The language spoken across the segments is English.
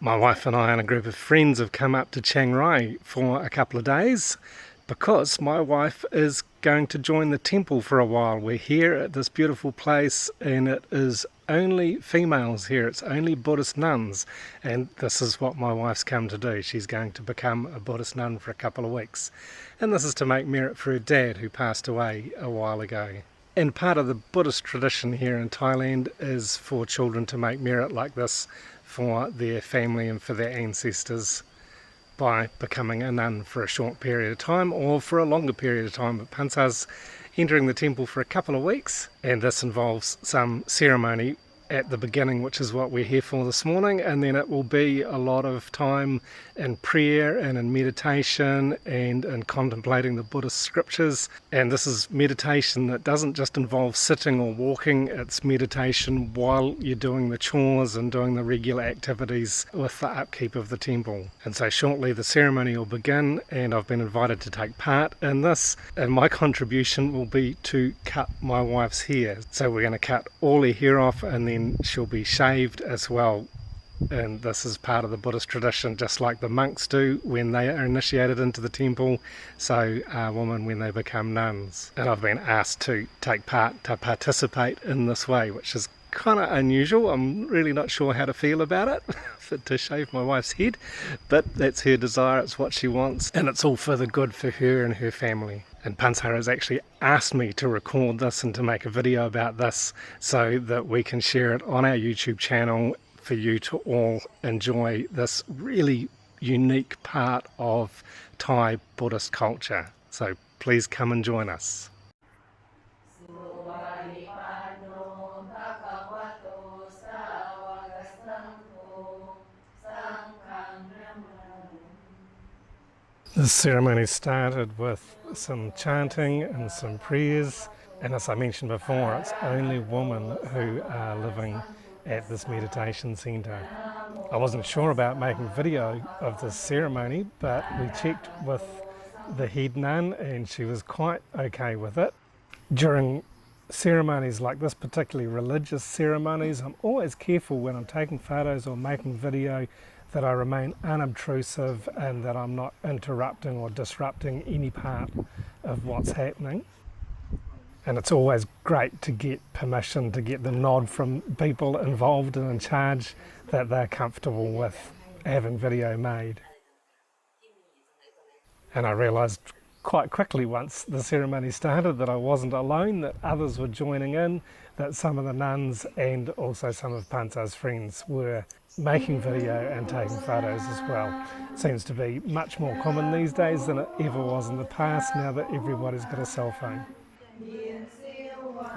My wife and I and a group of friends have come up to Chiang Rai for a couple of days because my wife is going to join the temple for a while. We're here at this beautiful place and it is only females here. It's only Buddhist nuns, and this is what my wife's come to do. She's going to become a Buddhist nun for a couple of weeks, and this is to make merit for her dad who passed away a while ago. And part of the Buddhist tradition here in Thailand is for children to make merit like this for their family and for their ancestors by becoming a nun for a short period of time or for a longer period of time. But Pansa's entering the temple for a couple of weeks, and this involves some ceremony at the beginning, which is what we're here for this morning, and then it will be a lot of time in prayer and in meditation and in contemplating the Buddhist scriptures. And this is meditation that doesn't just involve sitting or walking, it's meditation while you're doing the chores and doing the regular activities with the upkeep of the temple. And so shortly the ceremony will begin, and I've been invited to take part in this, and my contribution will be to cut my wife's hair. So we're going to cut all her hair off, and then she'll be shaved as well. And this is part of the Buddhist tradition, just like the monks do when they are initiated into the temple, so are women when they become nuns. And I've been asked to take part, to participate in this way, which is kind of unusual. I'm really not sure how to feel about it, to shave my wife's head, but that's her desire, it's what she wants, and it's all for the good for her and her family. And Pansa has actually asked me to record this and to make a video about this so that we can share it on our YouTube channel for you to all enjoy this really unique part of Thai Buddhist culture. So please come and join us. The ceremony started with some chanting and some prayers, and as I mentioned before, it's only women who are living at this meditation centre. I wasn't sure about making video of this ceremony, but we checked with the head nun and she was quite okay with it. During ceremonies like this, particularly religious ceremonies, I'm always careful when I'm taking photos or making video that I remain unobtrusive and that I'm not interrupting or disrupting any part of what's happening. And it's always great to get permission, to get the nod from people involved and in charge that they're comfortable with having video made. And I realised quite quickly once the ceremony started that I wasn't alone, that others were joining in, that some of the nuns and also some of Pansa's friends were making video and taking photos as well. Seems to be much more common these days than it ever was in the past, now that everybody's got a cell phone.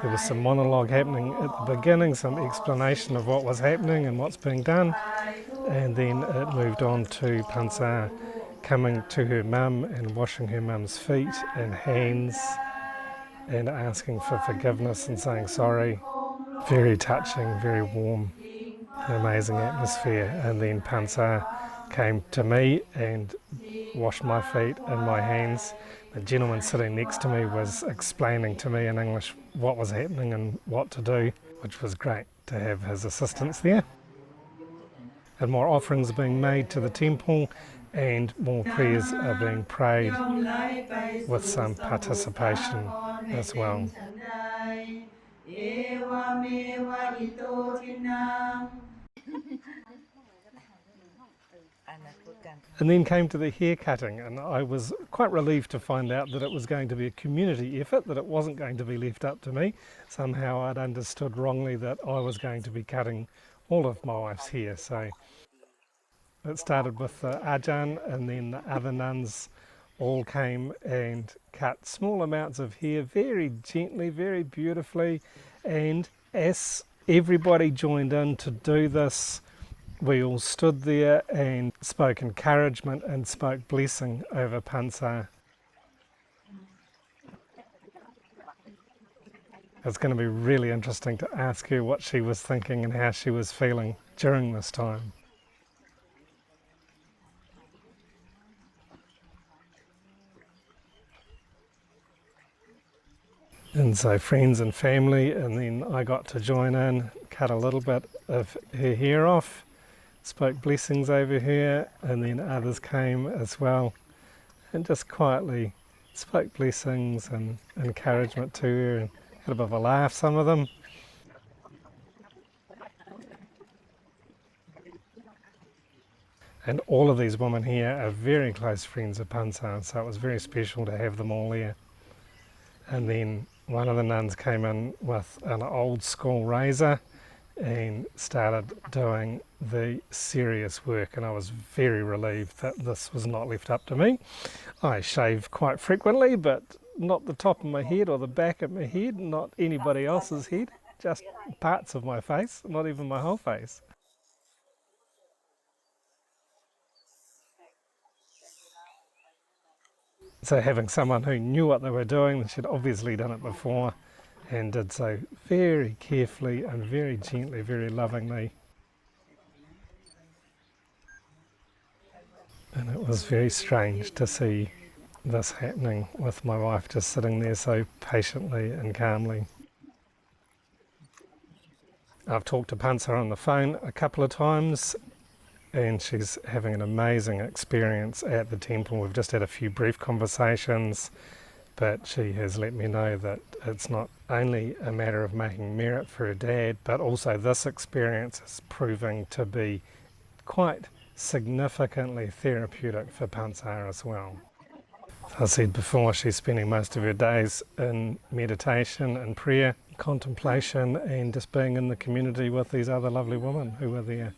There was some monologue happening at the beginning, some explanation of what was happening and what's being done, and then it moved on to Pansa coming to her mum and washing her mum's feet and hands and asking for forgiveness and saying sorry. Very touching, very warm, an amazing atmosphere. And then Pansa came to me and washed my feet and my hands. The gentleman sitting next to me was explaining to me in English what was happening and what to do, which was great to have his assistance there. And more offerings are being made to the temple, and more prayers are being prayed with some participation as well. And then came to the hair cutting, and I was quite relieved to find out that it was going to be a community effort, that it wasn't going to be left up to me. Somehow I'd understood wrongly that I was going to be cutting all of my wife's hair. So it started with the Ajahn, and then the other nuns all came and cut small amounts of hair very gently, very beautifully. And as everybody joined in to do this, we all stood there and spoke encouragement and spoke blessing over Pansa. It's going to be really interesting to ask her what she was thinking and how she was feeling during this time. And so friends and family, and then I got to join in, cut a little bit of her hair off, spoke blessings over her, and then others came as well and just quietly spoke blessings and encouragement to her, and had a bit of a laugh, some of them. And all of these women here are very close friends of Pansa, so it was very special to have them all here. And then one of the nuns came in with an old school razor and started doing the serious work, and I was very relieved that this was not left up to me. I shave quite frequently, but not the top of my head or the back of my head, not anybody else's head, just parts of my face, not even my whole face. So having someone who knew what they were doing, she'd obviously done it before, and did so very carefully and very gently, very lovingly. And it was very strange to see this happening with my wife just sitting there so patiently and calmly. I've talked to Pansa on the phone a couple of times, and she's having an amazing experience at the temple. We've just had a few brief conversations, but she has let me know that it's not only a matter of making merit for her dad, but also this experience is proving to be quite significantly therapeutic for Pansa as well. As I said before, she's spending most of her days in meditation and prayer, contemplation, and just being in the community with these other lovely women who are there.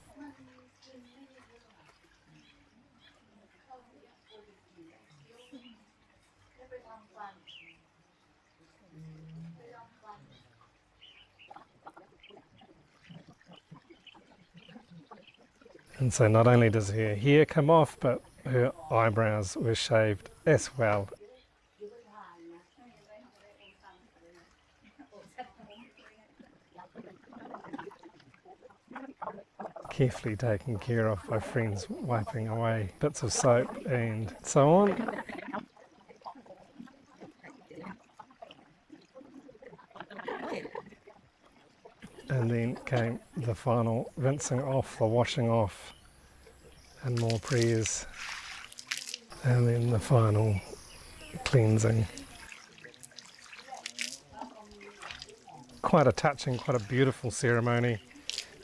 And so not only does her hair come off, but her eyebrows were shaved as well. Carefully taken care of by friends, wiping away bits of soap and so on. And then came the final rinsing off, the washing off, and more prayers. And then the final cleansing. Quite a touching, quite a beautiful ceremony,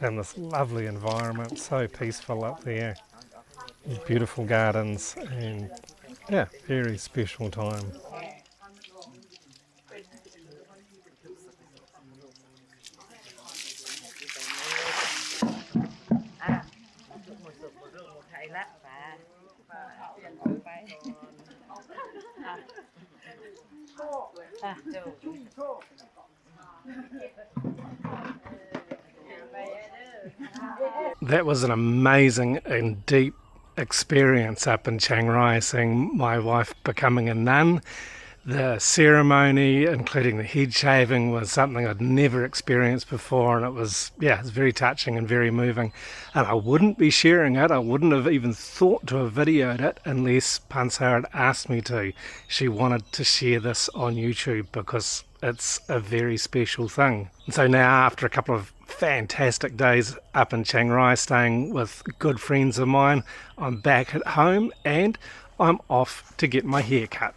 and this lovely environment, so peaceful up there. Beautiful gardens, and yeah, very special time. That was an amazing and deep experience up in Chiang Rai, seeing my wife becoming a nun. The ceremony, including the head shaving, was something I'd never experienced before, and it was very touching and very moving. And I wouldn't be sharing it, I wouldn't have even thought to have videoed it unless Pansa had asked me to. She wanted to share this on YouTube because it's a very special thing. And so now, after a couple of fantastic days up in Chiang Rai, staying with good friends of mine, I'm back at home and I'm off to get my hair cut.